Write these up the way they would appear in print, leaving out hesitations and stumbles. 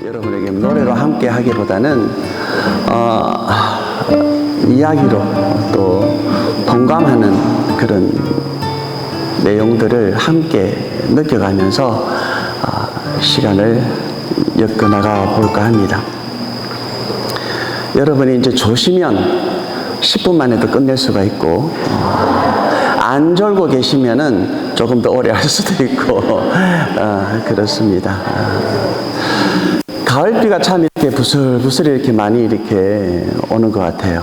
여러분에게 노래로 함께 하기보다는 이야기로 또 동감하는 그런 내용들을 함께 느껴가면서 시간을 엮어나가 볼까 합니다. 여러분이 이제 조시면 10분 만에도 끝낼 수가 있고 안 졸고 계시면은 조금 더 오래 할 수도 있고 그렇습니다. 가을비가 참 이렇게 부슬부슬 이렇게 많이 이렇게 오는 것 같아요.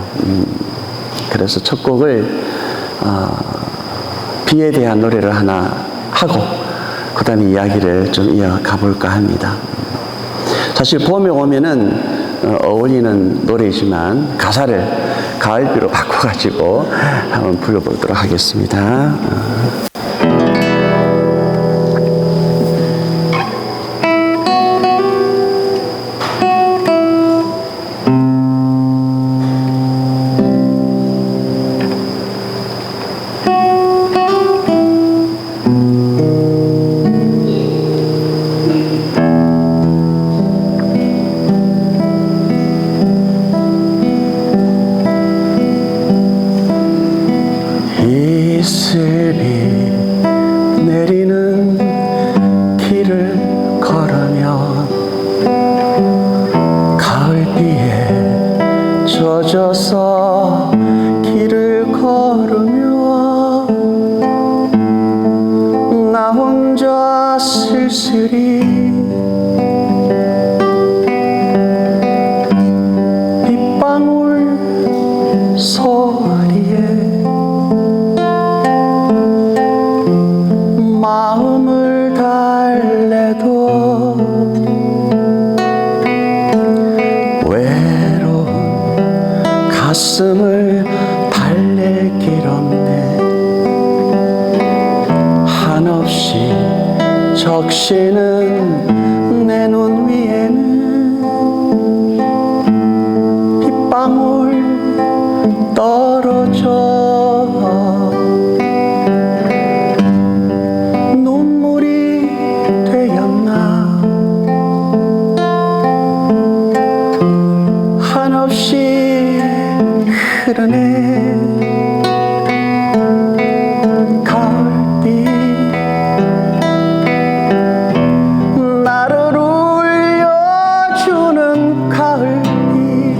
그래서 첫 곡을 비에 대한 노래를 하나 하고 그 다음에 이야기를 좀 이어가 볼까 합니다. 사실 봄에 오면은 어울리는 노래이지만 가사를 가을비로 바꿔가지고 한번 불러보도록 하겠습니다. 이슬비 내리는 길을 걸으며 가을비에 젖어서 길을 걸으며 나 혼자 쓸쓸히 빗방울 소리에 마음을 달래도 외로운 가슴을 달랠 길 없네. 한없이 적시는 내 눈 위에는 빗방울 떨어져 한없이 흐르네. 가을비 나를 울려주는 가을비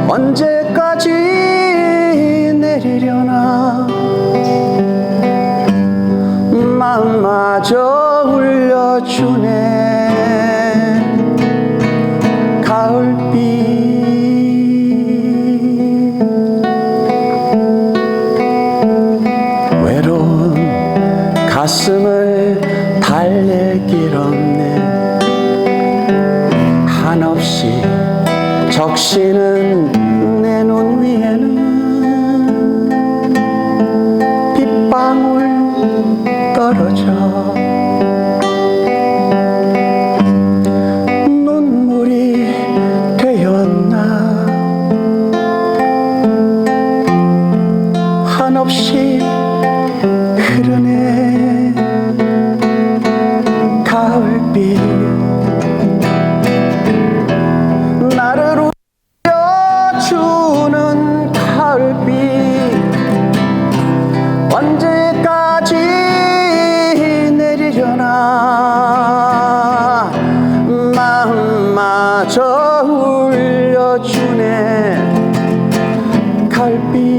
언제까지 내리려나. 마음마저 울려주네. 가을비 외로운 가슴을 달랠 길 없네. 한없이 적시는 내 눈 위에는 빗방울 떨어져 한없이 흐르네. 가을비 나를 울려주는 가을비 언제까지 내리려나. 마음마저 울려주네. 가을비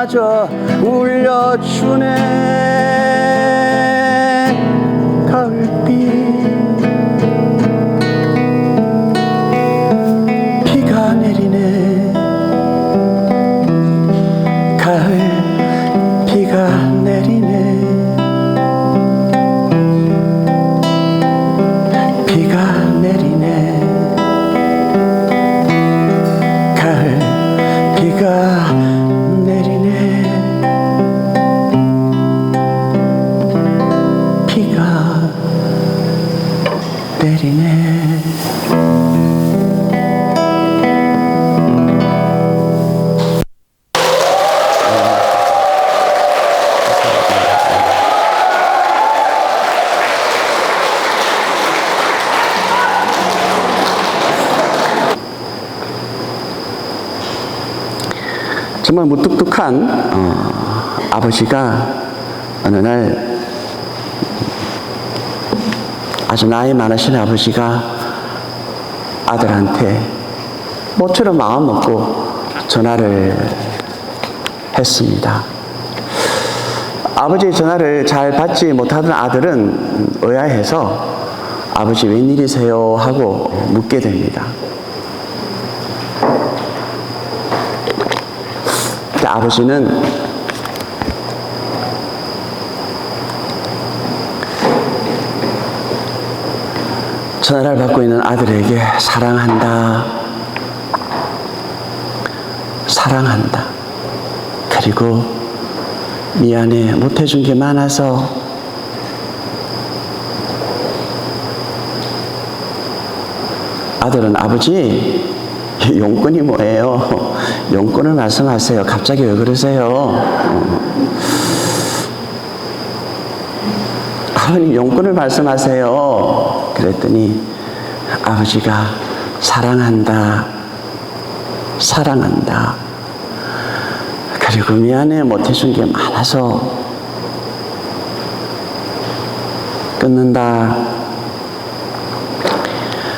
마저 울려주네. 가을비 비가 내리네. 가을 비가 내리네. 비가 내리네. 가을 비가 내리네. 비가 내리네. 정말 무뚝뚝한 아버지가 어느 날 아주 나이 많으신 아버지가 아들한테 모처럼 마음 먹고 전화를 했습니다. 아버지의 전화를 잘 받지 못하던 아들은 의아해서 아버지 웬일이세요? 하고 묻게 됩니다. 아버지는 전화를 받고 있는 아들에게 사랑한다, 사랑한다, 그리고 미안해, 못해준 게 많아서 아들은 아버지 용건이 뭐예요? 용건을 말씀하세요. 갑자기 왜 그러세요? 아버님 용건을 말씀하세요. 그랬더니 아버지가 사랑한다, 사랑한다, 그리고 미안해, 못해준 게 많아서 끊는다.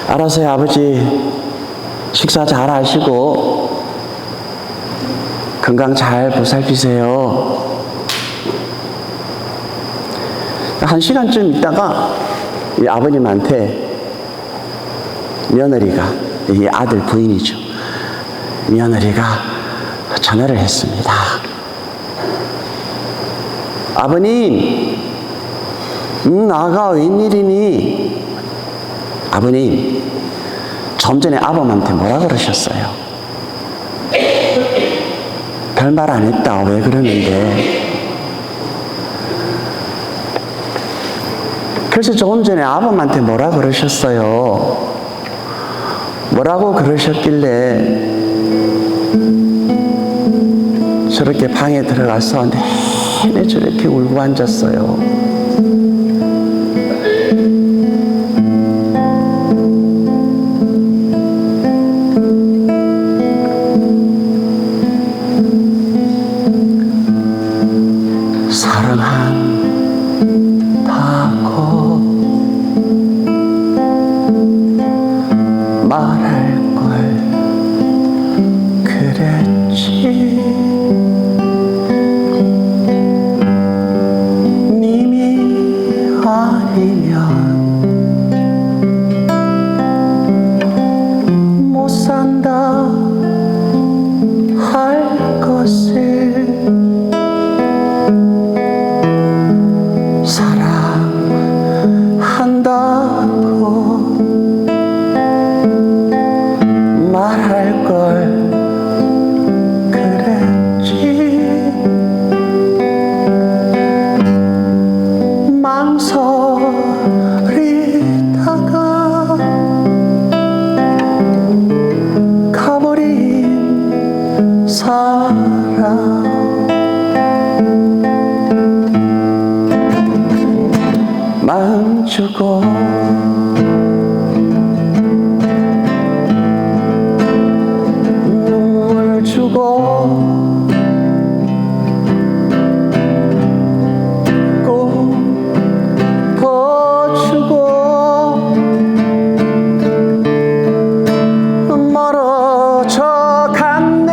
알았어요 아버지, 식사 잘 하시고 건강 잘 보살피세요. 1시간쯤 있다가 이 아버님한테 며느리가, 이 아들 부인이죠, 며느리가 전화를 했습니다. 아버님, 나가 웬일이니? 아버님, 좀 전에 아범한테 뭐라 그러셨어요? 별말 안 했다. 왜 그러는데? 그래서 조금 전에 아범한테 뭐라 그러셨어요? 뭐라고 그러셨길래 저렇게 방에 들어가서 내내 저렇게 울고 앉았어요? 사랑한다고 말할 걸 그랬지. 님이 아니면 못 산다 할 것을 사랑한다고 말할 걸 그랬지. 망설이다가 가버린 사람, 마음 주고 눈물 주고 꿈도 주고 멀어져 갔네.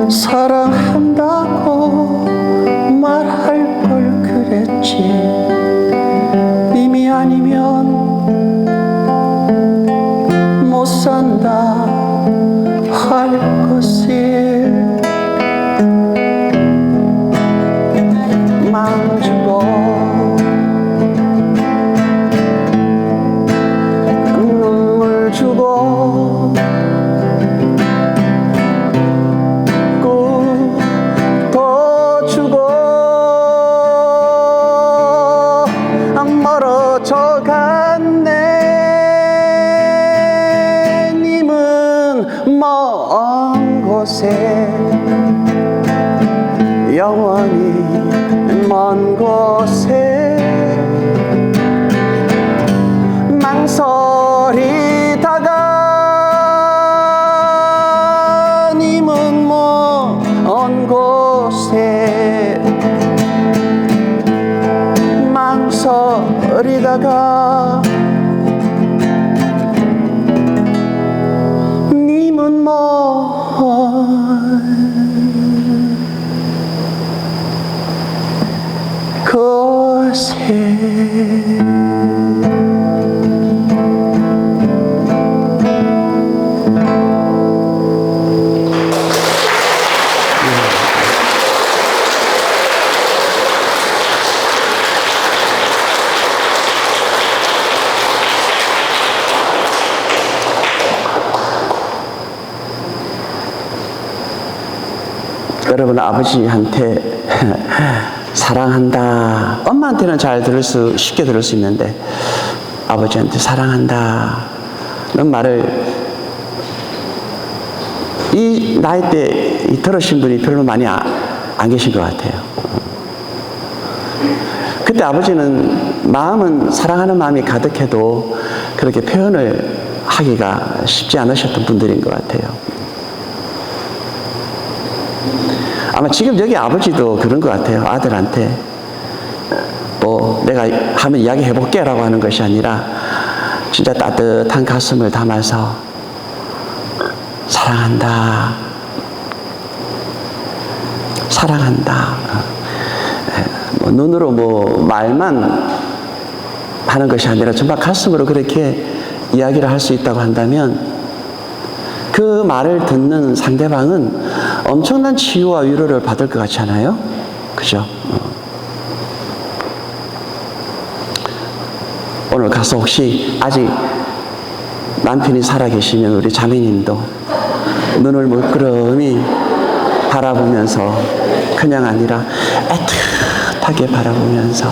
사랑한다고 말할 걸 그랬지. 님이 아니면 못 산다 할 것을 마음 주고 눈물 주고 꿈도 주고 멀어져 갔네. 님은 먼 곳에 영원히 먼 곳에 망설이다가 님은 먼 곳에 망설이다가 님은 먼 곳에 여러분 아버지한테 사랑한다. 엄마한테는 쉽게 들을 수 있는데 아버지한테 사랑한다 는 말을 이 나이 때 들으신 분이 별로 많이 안 계신 것 같아요. 그때 아버지는 마음은 사랑하는 마음이 가득해도 그렇게 표현을 하기가 쉽지 않으셨던 분들인 것 같아요. 아마 지금 여기 아버지도 그런 것 같아요. 아들한테 뭐 내가 한번 이야기해 볼게 라고 하는 것이 아니라 진짜 따뜻한 가슴을 담아서 사랑한다 사랑한다 뭐 눈으로 뭐 말만 하는 것이 아니라 정말 가슴으로 그렇게 이야기를 할 수 있다고 한다면 그 말을 듣는 상대방은 엄청난 치유와 위로를 받을 것 같지 않아요? 그죠? 오늘 가서 혹시 아직 남편이 살아계시면 우리 자매님도 눈을 물끄러미 바라보면서 그냥 아니라 애틋하게 바라보면서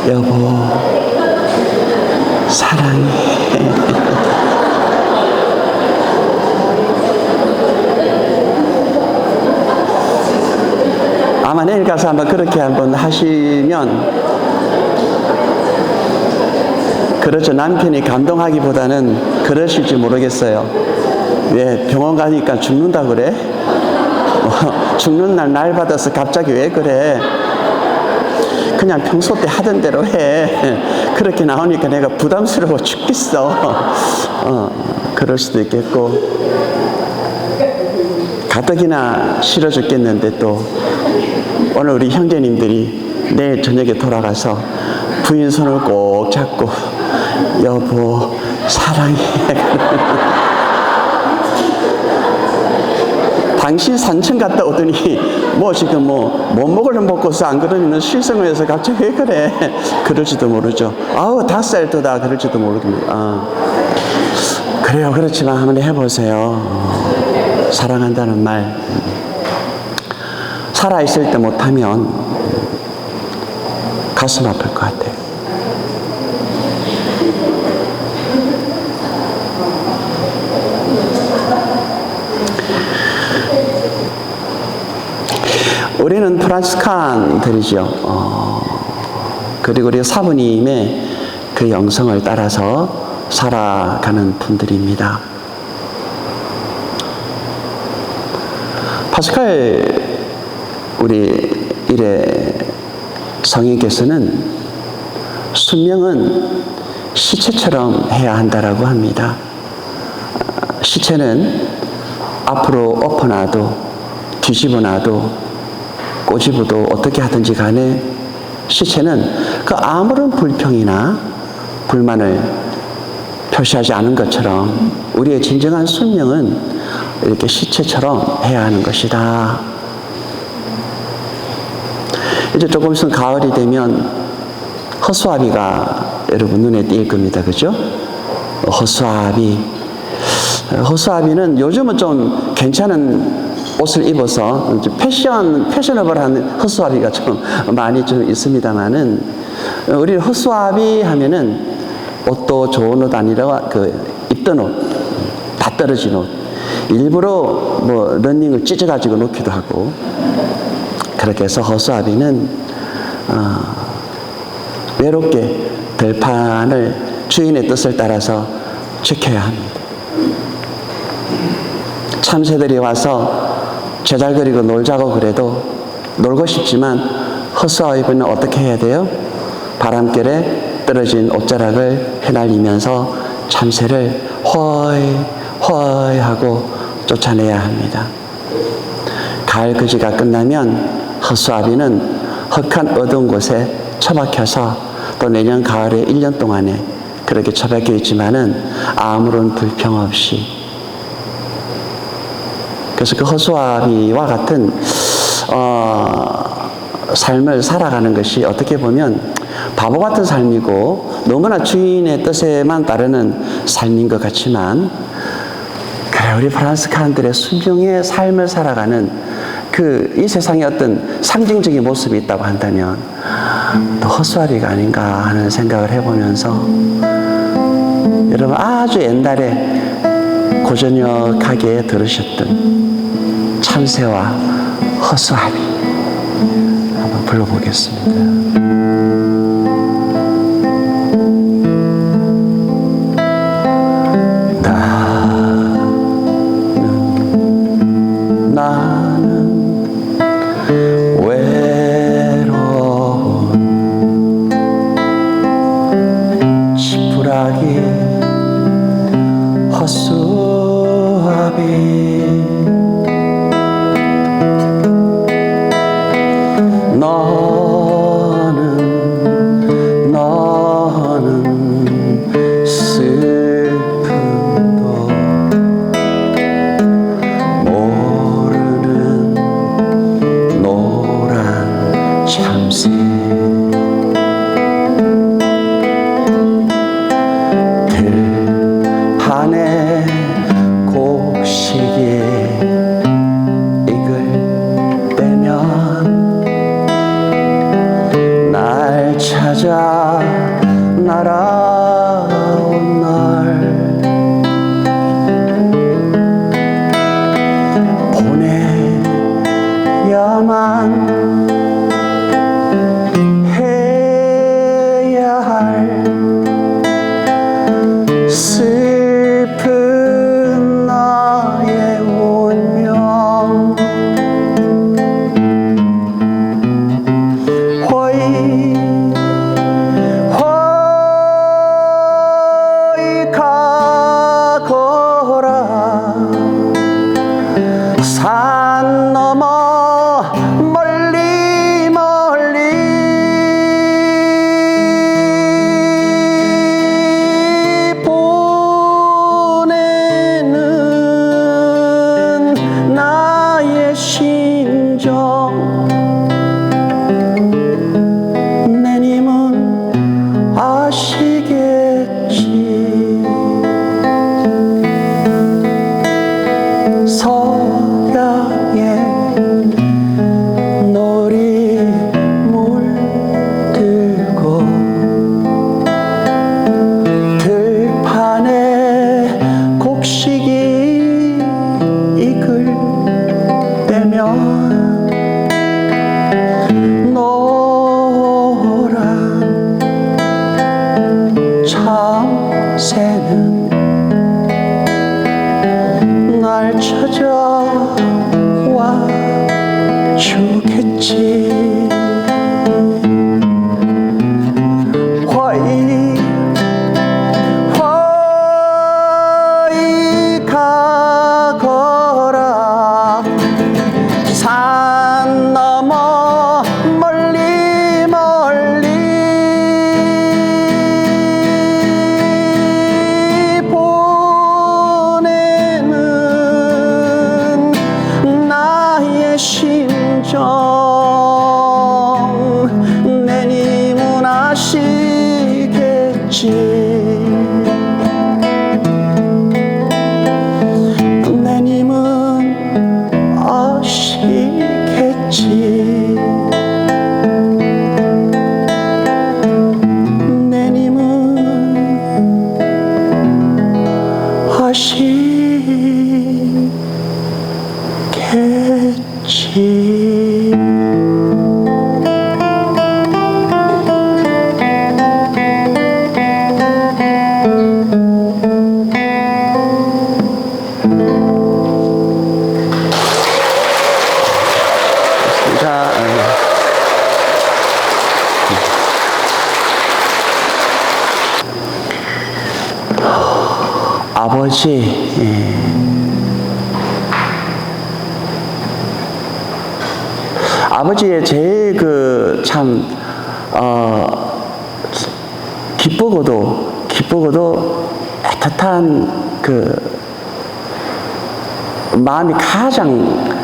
여보 사랑해 아마 내일 가서 한번 그렇게 한번 하시면 그렇죠. 남편이 감동하기보다는 그러실지 모르겠어요. 왜 병원 가니까 죽는다 그래? 죽는 날 받아서 갑자기 왜 그래? 그냥 평소 때 하던 대로 해. 그렇게 나오니까 내가 부담스러워 죽겠어. 그럴 수도 있겠고 가뜩이나 싫어 죽겠는데 또 오늘 우리 형제님들이 내일 저녁에 돌아가서 부인 손을 꼭 잡고 여보 사랑해 당신 산천 갔다 오더니 뭐 지금 뭐 못 먹을 먹고서 안 그러면 실성을 해서 갑자기 왜 그래 그럴지도 모르죠. 아우 5살 또다 그럴지도 모릅니다. 그래요. 그렇지만 한번 해보세요. 사랑한다는 말 살아있을 때 못하면 가슴 아플 것 같아요. 우리는 프란치스칸들이죠. 그리고 우리 사부님의 그 영성을 따라서 살아가는 분들입니다. 파스칼 우리 일의 성인께서는 수명은 시체처럼 해야 한다라고 합니다. 시체는 앞으로 엎어놔도 뒤집어놔도 꼬집어도 어떻게 하든지 간에 시체는 그 아무런 불평이나 불만을 표시하지 않은 것처럼 우리의 진정한 순명은 이렇게 시체처럼 해야 하는 것이다. 이제 조금 있으면 가을이 되면 허수아비가 여러분 눈에 띌 겁니다. 그죠? 허수아비는 요즘은 좀 괜찮은 옷을 입어서 패셔너블한 허수아비가 좀 많이 좀 있습니다만은, 우리 허수아비 하면은 옷도 좋은 옷 아니라 입던 옷, 다 떨어진 옷, 일부러 러닝을 찢어가지고 놓기도 하고, 그렇게 해서 허수아비는 외롭게 들판을 주인의 뜻을 따라서 지켜야 합니다. 참새들이 와서 제잘거리고 놀자고 그래도 놀고 싶지만 허수아비는 어떻게 해야 돼요? 바람결에 떨어진 옷자락을 휘날리면서 참새를 허이 하고 쫓아내야 합니다. 가을 그지가 끝나면 허수아비는 흑한 어두운 곳에 처박혀서 또 내년 가을에 1년 동안에 그렇게 처박혀 있지만은 아무런 불평 없이, 그래서 그 허수아비와 같은 삶을 살아가는 것이 어떻게 보면 바보 같은 삶이고 너무나 주인의 뜻에만 따르는 삶인 것 같지만, 그래, 우리 프란스칸들의 순종의 삶을 살아가는 이 세상에 어떤 상징적인 모습이 있다고 한다면 또 허수아비가 아닌가 하는 생각을 해보면서, 여러분 아주 옛날에 고전역하게 들으셨던 참새와 허수아비 한번 불러보겠습니다. 날아온 날 보내야만 해야 할 슬픈 나의 운명 산 넘어 멀리 멀리 보내는 나의 심정 내님은 아시겠지. 노란 참새는 날 찾아와 주겠지. 것이겠지. 자, 아버지, 아버지의 제일 기쁘고도 애틋한 마음이 가장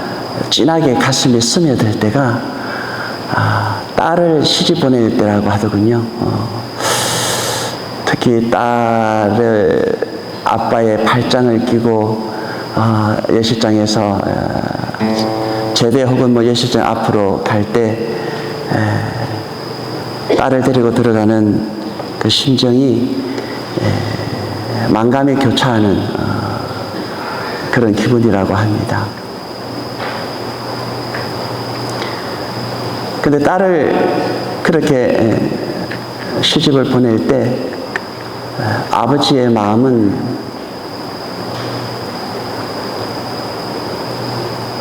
진하게 가슴에 스며들 때가 딸을 시집 보낼 때라고 하더군요. 특히 딸을 아빠의 팔짱을 끼고 예식장에서 제대 혹은 예식장 앞으로 갈 때 딸을 데리고 들어가는 그 심정이 만감이 교차하는 그런 기분이라고 합니다. 근데 딸을 그렇게 시집을 보낼 때 아버지의 마음은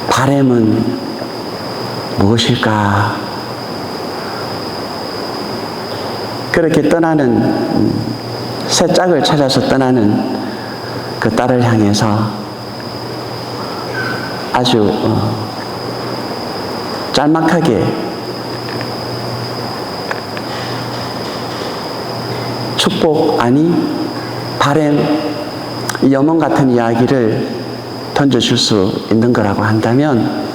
바람은 무엇일까? 그렇게 떠나는 새 짝을 찾아서 떠나는 그 딸을 향해서 아주 짤막하게 축복 아니 바람 염원 같은 이야기를 던져줄 수 있는 거라고 한다면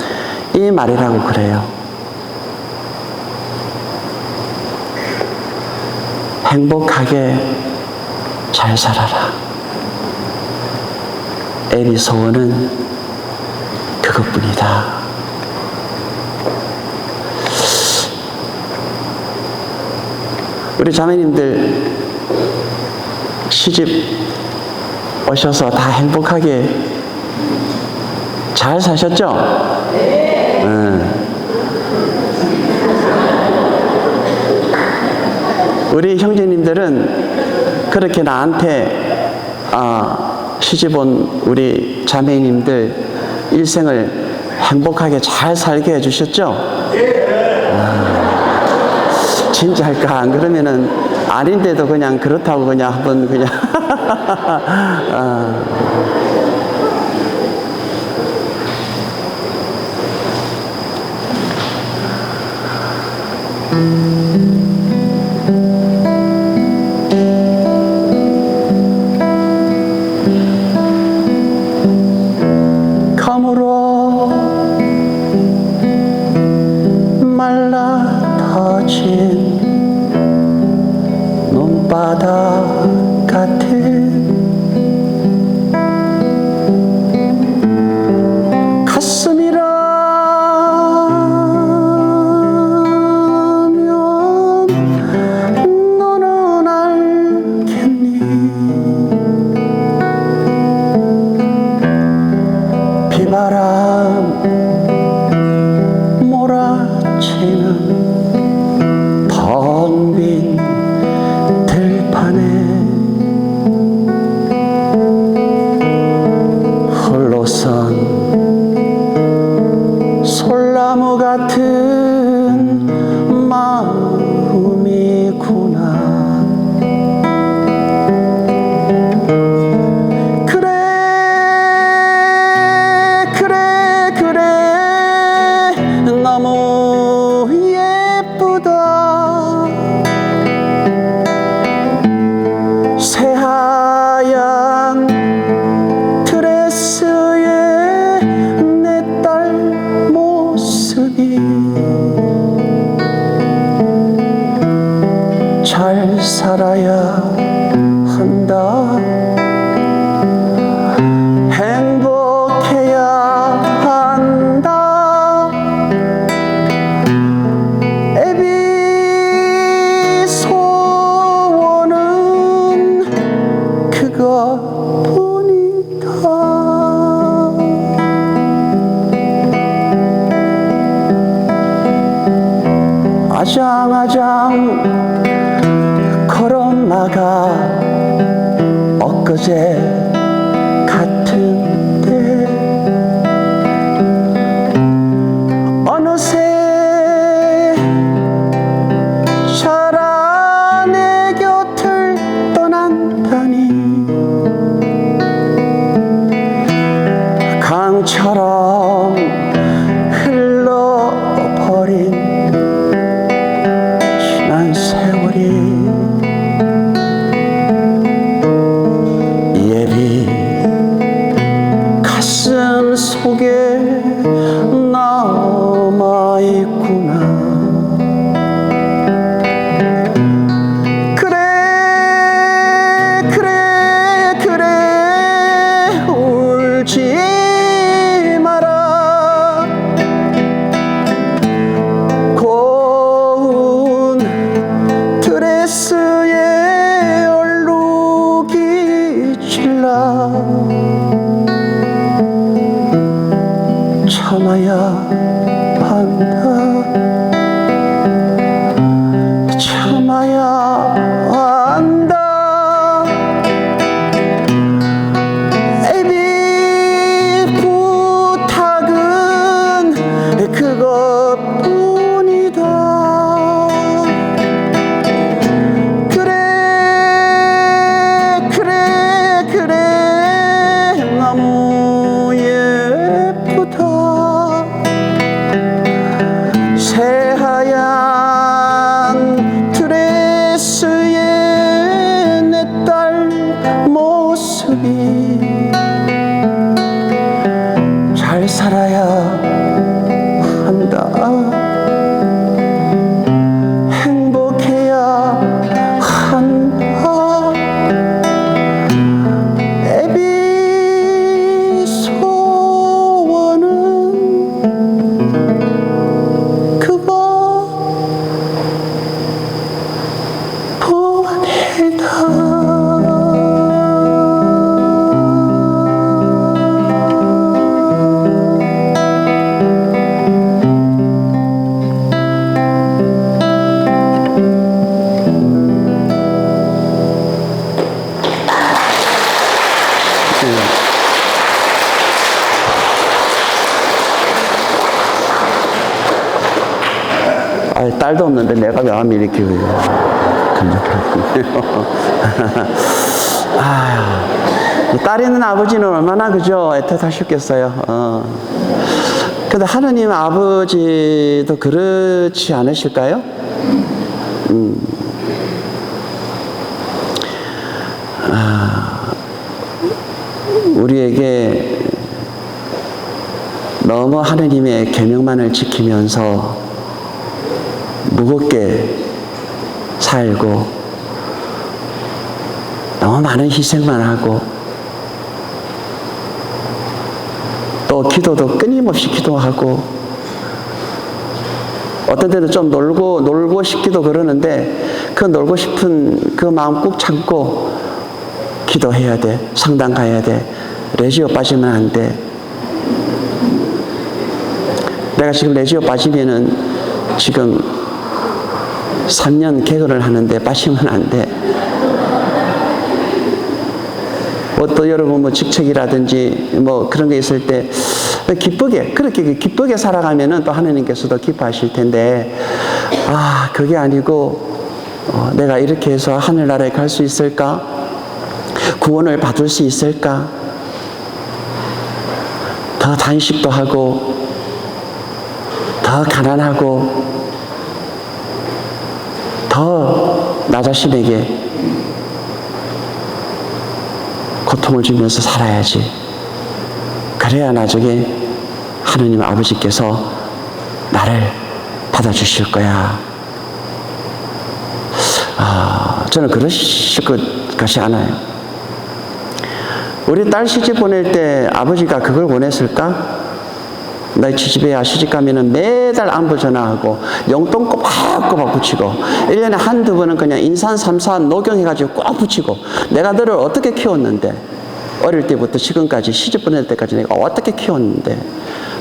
이 말이라고 그래요. 행복하게 잘 살아라. 애리 소원은 그것뿐이다. 우리 자매님들 시집 오셔서 다 행복하게 잘 사셨죠? 네. 우리 형제님들은 그렇게 나한테 시집 온 우리 자매님들 일생을 행복하게 잘 살게 해주셨죠? 진짜 할까? 안 그러면은 아닌데도 그냥 그렇다고 그냥 한번 그냥 검으로 말라 터진 눈바닥 같은 가슴이라면 아장아장 걸어나가 엊그제 같은데 어느새 자라 내 곁을 떠난다니 강처럼 흘러버린 지난 세월이 예비 가슴 속에 남아있구나. 그래 그래 그래 울지 마라. 고운 드레스에 얼룩이 칠라 참아야 한다. 참아야 한다. 애비 부탁은 그것뿐이다. 그래 그래 그래 너무 예쁘다. 새하얀 드레스에 내 딸 모습이 잘 살아야 한다. 행복해야 한다. 애비 소원은 그거 보내다. 아, 딸도 없는데 내가 왜 감히 이렇게 감정스럽군요. 아휴, 딸 있는 아버지는 얼마나 그죠 애틋하셨겠어요. 근데 하느님 아버지도 그렇지 않으실까요? 우리에게 너무 하느님의 계명만을 지키면서 무겁게 살고 너무 많은 희생만 하고 또 기도도 끊임없이 기도하고 어떤 때는 좀 놀고 싶기도 그러는데 그 놀고 싶은 그 마음 꾹 참고 기도해야 돼. 성당 가야 돼. 레지오 빠지면 안 돼. 내가 지금 레지오 빠지면은 지금 3년 개근을 하는데 빠지면 안 돼. 또 여러분 뭐 직책이라든지 뭐 그런 게 있을 때 기쁘게 그렇게 기쁘게 살아가면은 또 하나님께서도 기뻐하실 텐데 그게 아니고 내가 이렇게 해서 하늘나라에 갈 수 있을까? 구원을 받을 수 있을까? 더 단식도 하고 더 가난하고 더 나 자신에게 고통을 주면서 살아야지. 그래야 나중에 하느님 아버지께서 나를 받아주실 거야. 저는 그러실 것 같지 않아요. 우리 딸 시집 보낼 때 아버지가 그걸 원했을까? 나 시집에 시집 가면은 매달 안부 전화하고 용돈 꼬박꼬박 붙이고 1년에 한두 번은 그냥 인산 삼산 녹용해가지고 꼭 붙이고 내가 너를 어떻게 키웠는데 어릴 때부터 지금까지 시집 보낼 때까지 내가 어떻게 키웠는데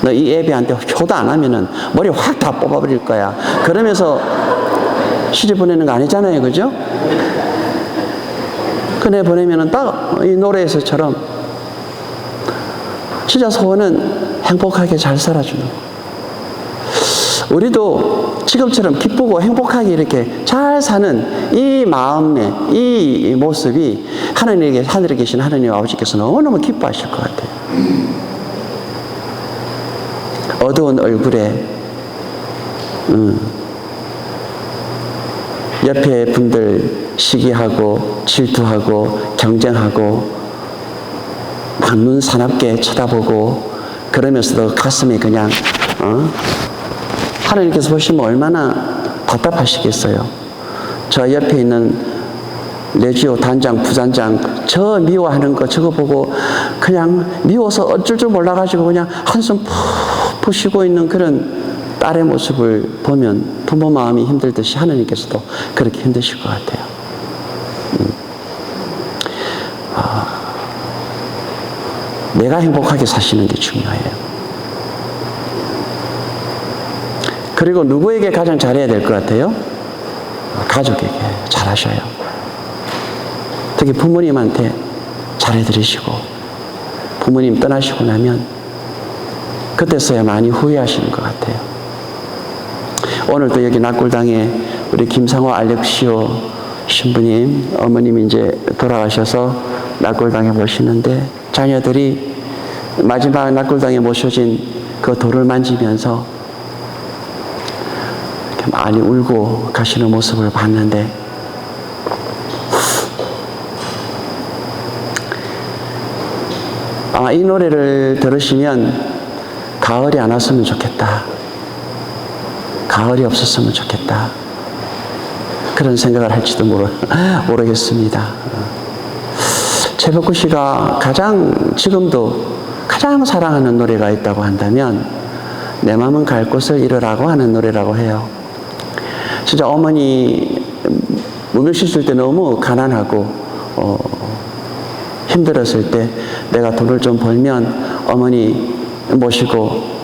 너 이 애비한테 효도 안 하면은 머리 확 다 뽑아버릴 거야. 그러면서 시집 보내는 거 아니잖아요. 그죠? 그네 보내면은 딱 이 노래에서처럼 진짜 소원은 행복하게 잘 살아주는 거. 우리도 지금처럼 기쁘고 행복하게 이렇게 잘 사는 이 마음의 이 모습이 하늘에 계신 하나님 아버지께서 너무너무 기뻐하실 것 같아요. 어두운 얼굴에 옆에 분들 시기하고 질투하고 경쟁하고 막 눈 사납게 쳐다보고 그러면서도 가슴이 그냥 하나님께서 보시면 얼마나 답답하시겠어요. 저 옆에 있는 레지오 단장, 부단장 저 미워하는 거 저거 보고 그냥 미워서 어쩔 줄 몰라가지고 그냥 한숨 푹 쉬고 있는 그런 딸의 모습을 보면 부모 마음이 힘들듯이 하나님께서도 그렇게 힘드실 것 같아요. 내가 행복하게 사시는 게 중요해요. 그리고 누구에게 가장 잘해야 될 것 같아요? 가족에게 잘하셔요. 특히 부모님한테 잘해드리시고 부모님 떠나시고 나면 그때서야 많이 후회하시는 것 같아요. 오늘도 여기 낙골당에 우리 김상호 알렉시오 신부님 어머님이 이제 돌아가셔서 낙골당에 모시는데 자녀들이 마지막 낙골당에 모셔진 그 돌을 만지면서 이렇게 많이 울고 가시는 모습을 봤는데 이 노래를 들으시면 가을이 안 왔으면 좋겠다. 가을이 없었으면 좋겠다. 그런 생각을 할지도 모르겠습니다. 최백구 씨가 지금도 가장 사랑하는 노래가 있다고 한다면 내 맘은 갈 곳을 잃으라고 하는 노래라고 해요. 진짜 어머니 무명시술 때 너무 가난하고 힘들었을 때 내가 돈을 좀 벌면 어머니 모시고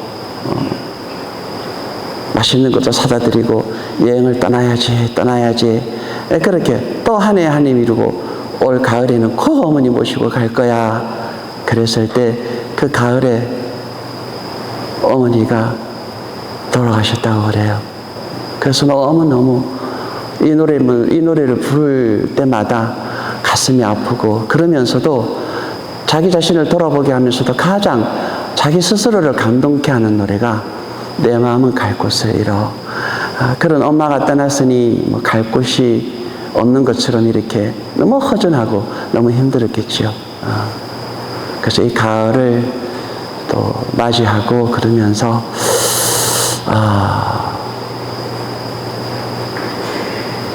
맛있는 것도 사다 드리고 여행을 떠나야지 그렇게 또 한 해 한 해 미루고 올 가을에는 꼭 어머니 모시고 갈 거야 그랬을 때 그 가을에 어머니가 돌아가셨다고 그래요. 그래서 너무너무 이 노래를 부를 때마다 가슴이 아프고 그러면서도 자기 자신을 돌아보게 하면서도 가장 자기 스스로를 감동케 하는 노래가 내 마음은 갈 곳을 잃어. 그런 엄마가 떠났으니 뭐 갈 곳이 없는 것처럼 이렇게 너무 허전하고 너무 힘들었겠지요. 그래서 이 가을을 또 맞이하고 그러면서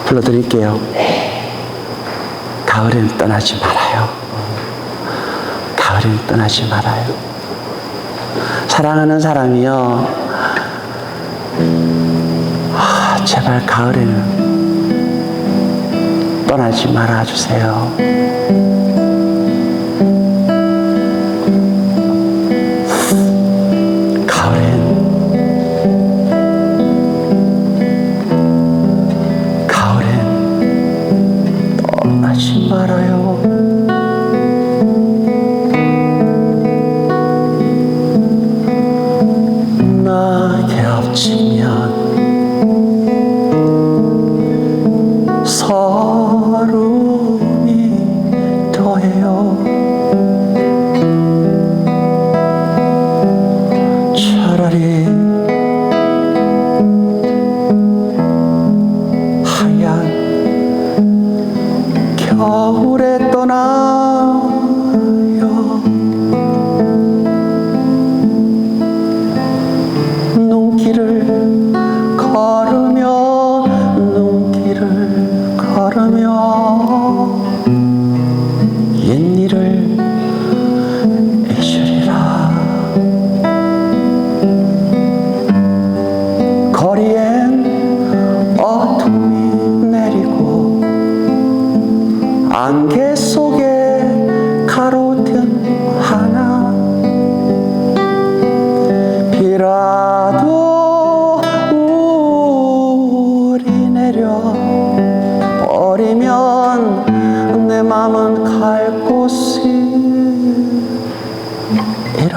불러드릴게요. 가을엔 떠나지 말아요. 가을엔 떠나지 말아요. 사랑하는 사람이요. 제발 가을에는 떠나지 말아주세요. 가을엔 떠나지 말아요. 낙이 엎치면 서름이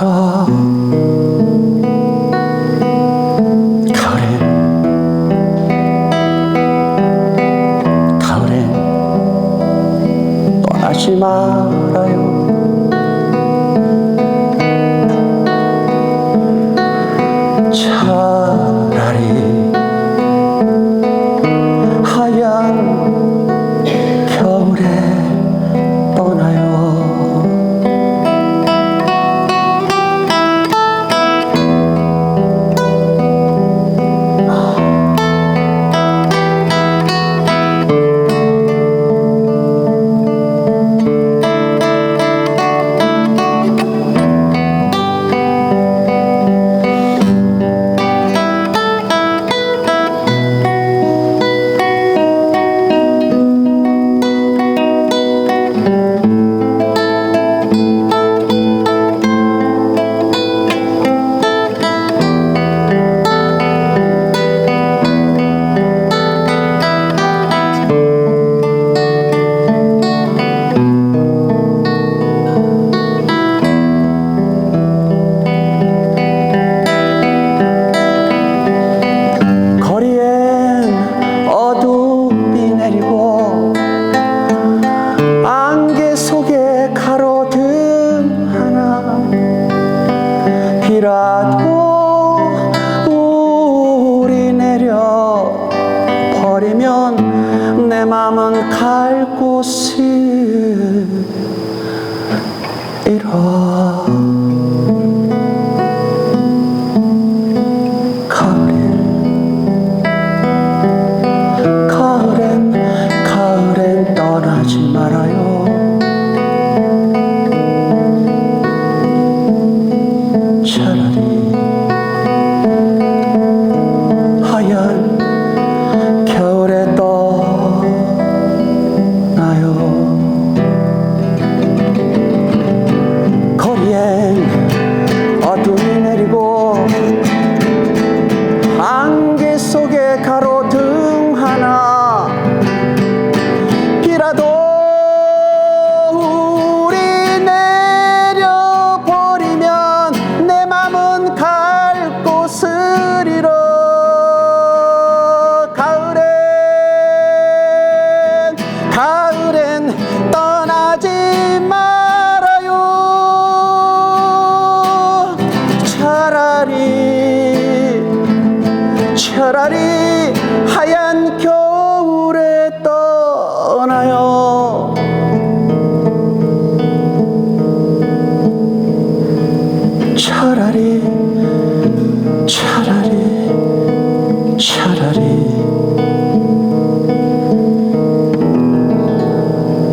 떠나라. 가을엔 떠나지 말아요. 차라리 하얀 겨울에 떠나요. 비라도 우리 내려 버리면 내 맘은 갈 곳을 잃어. 가을엔 떠나지 말아요. 차라리 하얀 겨울에 떠나요. 거리엔 어둠이 내리고 안개 속에 가로등 하나. 비라도 우리 내려버리면 내 맘은 갈 곳을 잃어. 가을엔 떠나지 말아요. 차라리 하얀 겨울에 떠나요. 차라리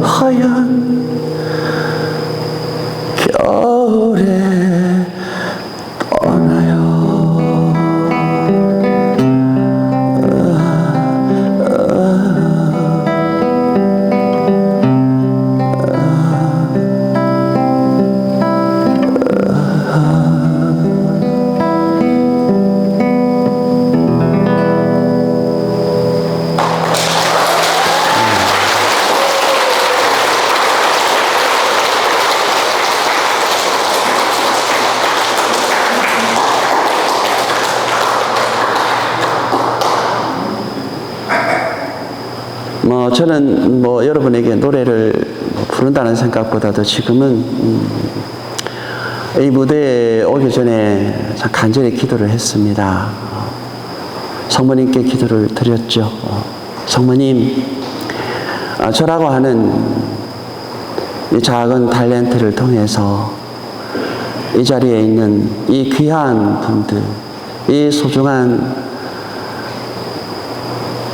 하얀 겨울에 떠나요. 저는 여러분에게 노래를 부른다는 생각보다도 지금은 이 무대에 오기 전에 참 간절히 기도를 했습니다. 성모님께 기도를 드렸죠. 성모님, 저라고 하는 이 작은 탤런트를 통해서 이 자리에 있는 이 귀한 분들, 이 소중한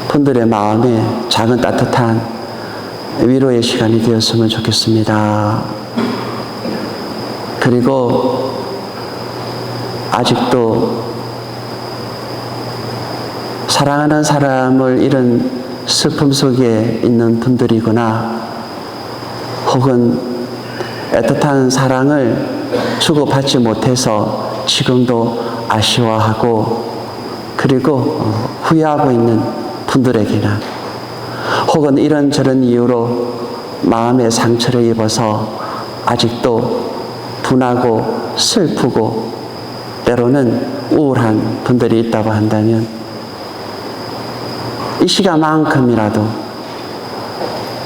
분들의 마음에 작은 따뜻한 위로의 시간이 되었으면 좋겠습니다. 그리고 아직도 사랑하는 사람을 잃은 슬픔 속에 있는 분들이거나 혹은 애틋한 사랑을 주고받지 못해서 지금도 아쉬워하고 그리고 후회하고 있는 분들에게나 혹은 이런저런 이유로 마음의 상처를 입어서 아직도 분하고 슬프고 때로는 우울한 분들이 있다고 한다면 이 시간만큼이라도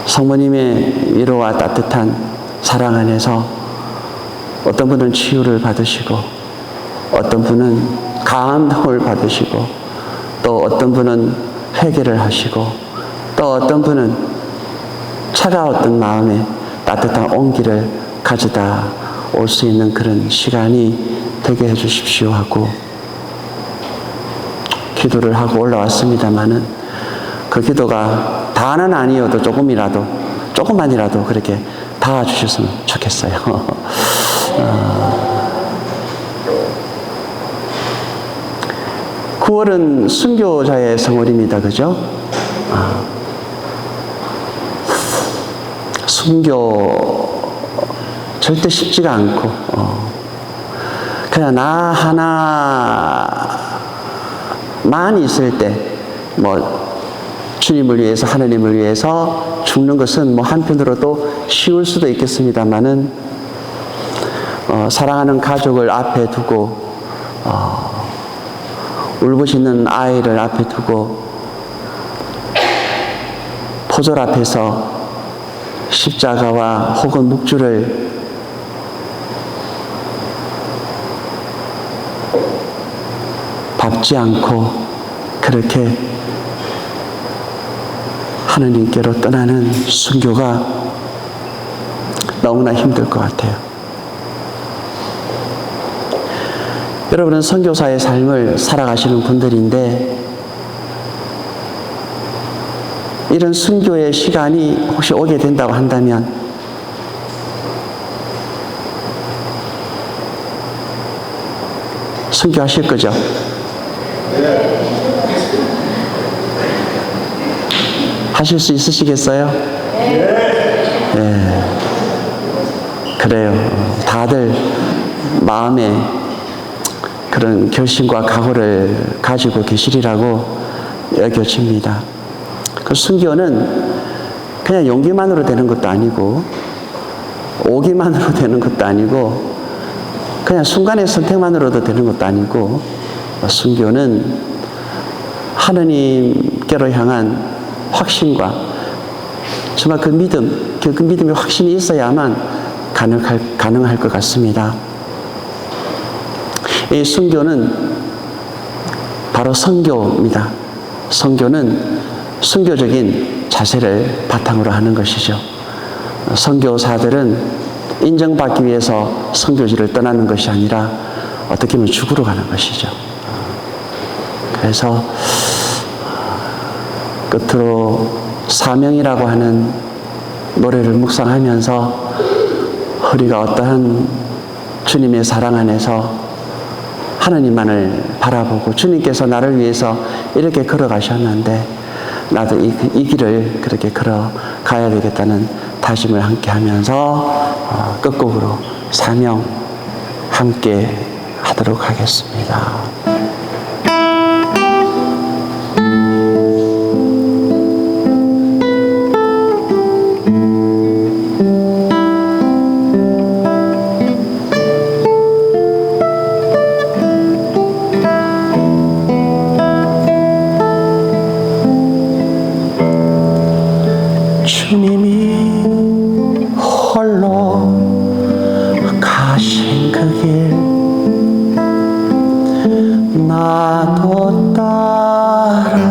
성모님의 위로와 따뜻한 사랑 안에서 어떤 분은 치유를 받으시고 어떤 분은 감동을 받으시고 또 어떤 분은 회개를 하시고 또 어떤 분은 차가웠던 마음에 따뜻한 온기를 가져다 올 수 있는 그런 시간이 되게 해 주십시오 하고 기도를 하고 올라왔습니다마는 그 기도가 다는 아니어도 조금만이라도 그렇게 닿아주셨으면 좋겠어요. 9월은 순교자의 성월입니다. 그죠? 순교 절대 쉽지가 않고 그냥 나 하나만 있을 때 주님을 위해서 하나님을 위해서 죽는 것은 한편으로 또 쉬울 수도 있겠습니다만은 사랑하는 가족을 앞에 두고 울부짖는 아이를 앞에 두고 포졸 앞에서 십자가와 혹은 묵주를 밟지 않고 그렇게 하느님께로 떠나는 순교가 너무나 힘들 것 같아요. 여러분은 선교사의 삶을 살아가시는 분들인데 이런 순교의 시간이 혹시 오게 된다고 한다면 순교하실 거죠? 하실 수 있으시겠어요? 네. 그래요. 다들 마음에 그런 결심과 각오를 가지고 계시리라고 여겨집니다. 그 순교는 그냥 용기만으로 되는 것도 아니고 오기만으로 되는 것도 아니고 그냥 순간의 선택만으로도 되는 것도 아니고 순교는 하느님께로 향한 확신과 정말 그 믿음의 확신이 있어야만 가능할 것 같습니다. 이 순교는 바로 선교입니다. 선교는 순교적인 자세를 바탕으로 하는 것이죠. 선교사들은 인정받기 위해서 선교지를 떠나는 것이 아니라 어떻게 보면 죽으러 가는 것이죠. 그래서 끝으로 사명이라고 하는 노래를 묵상하면서 우리가 어떠한 주님의 사랑 안에서 하나님만을 바라보고 주님께서 나를 위해서 이렇게 걸어가셨는데 나도 이 길을 그렇게 걸어가야 되겠다는 다짐을 함께 하면서 끝곡으로 사명 함께 하도록 하겠습니다. 주님이 홀로 가신 그 길 나도 따라가오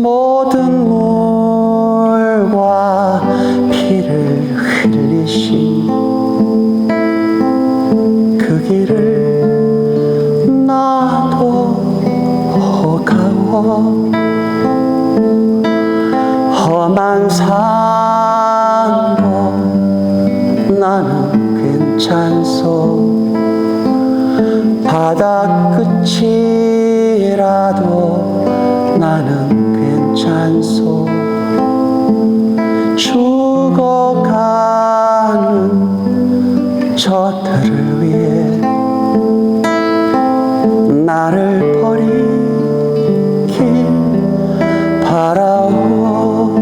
모든 물과 피를 흘리신 그 길을 나도 가오 험한 산도 나는 괜찮소 바다 끝이라도 나는 괜찮소 죽어가는 저들을 위해 나를 버리길 바라오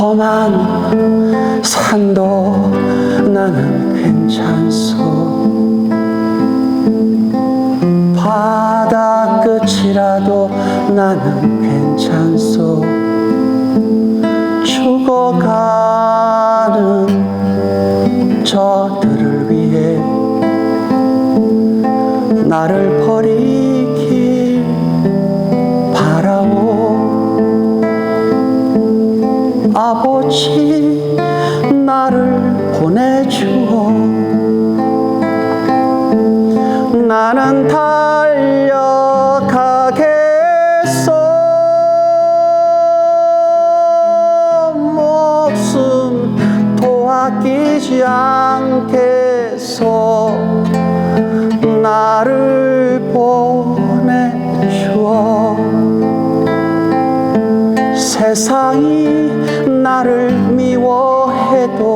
험한 산도 나는 괜찮소. 바다 끝이라도 나는 괜찮소. 죽어가는 저들을 위해 나를 버리길 바라오. 아버지 나를 보내주오. 나는 달려가겠소. 목숨 아끼지 않겠소. 나를 보내주어. 세상이 나를 미워해도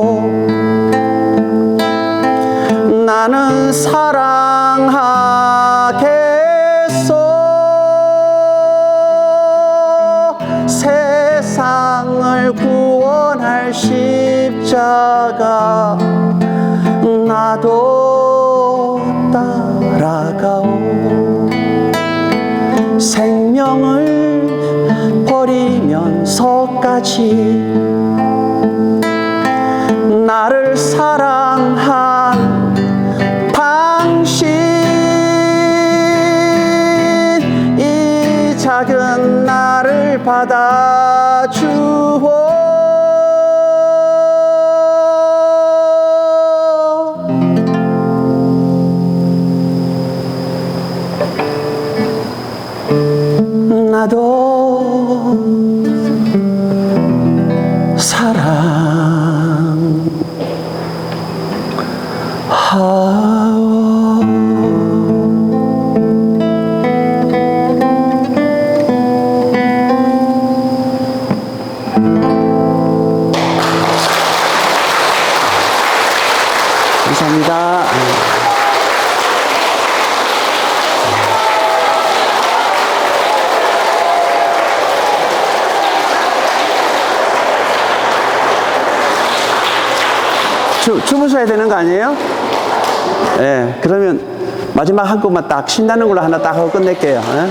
나는 사랑하겠소. 세상을 구원할 십자가 나도 따라가오. 생명을 버리면서까지 나를 사랑한 당신, 이 작은 나를 받아주오. 나도 사랑하오. 감사합니다. 주무셔야 되는 거 아니에요? 네, 그러면 마지막 한 곡만 딱 신나는 걸로 하나 딱 하고 끝낼게요. 네?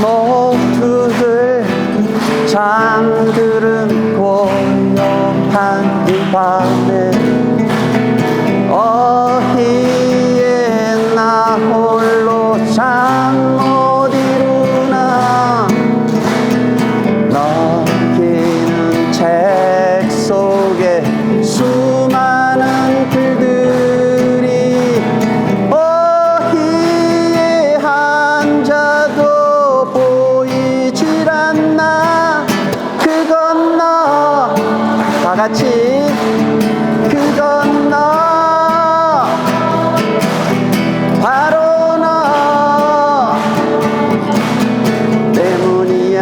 모두들 잠들은 고요한 이 밤에 어희에 나 홀로 잠 못 이루나. 넘기는 책 속에 수많은 글들이 어희에 한자도 보이질 않나. 그건 너 다같이 그건 너 바로 너 때문이야.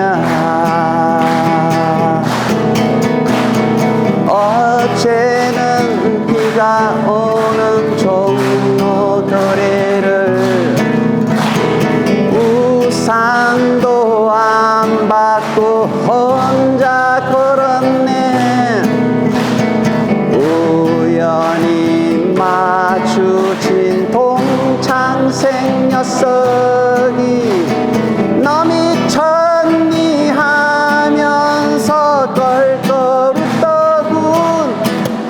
어제는 비가 오는 종로거리를 우산도 안 받고 혼자 걸었네. 우연히 마주친 동창생 녀석이 너 미쳤니 하면서 껄껄 웃더군.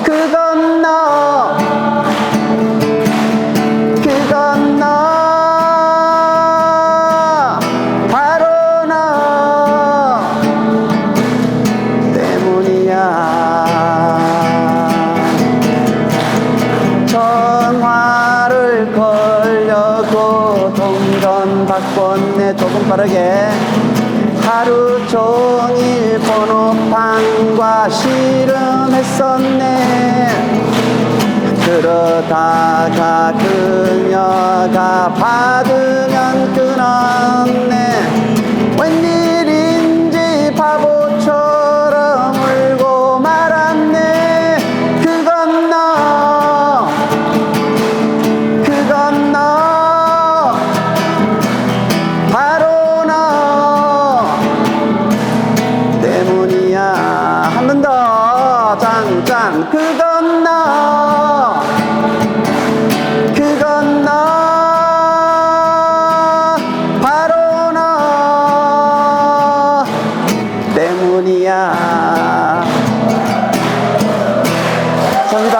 그건 너 그건 너 바로 너 때문이야. 전화를 걸려고 동전 바꿨네. 조금 빠르게. 하루 종일 번호판과 씨름했었네. 그러다가 그녀가 받으면 끊었네. 웬일인지 바보처럼 울고 말았네. 그건 하지만 그건 너 바로 너 때문이야. 감사합니다.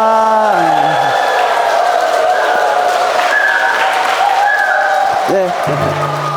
네.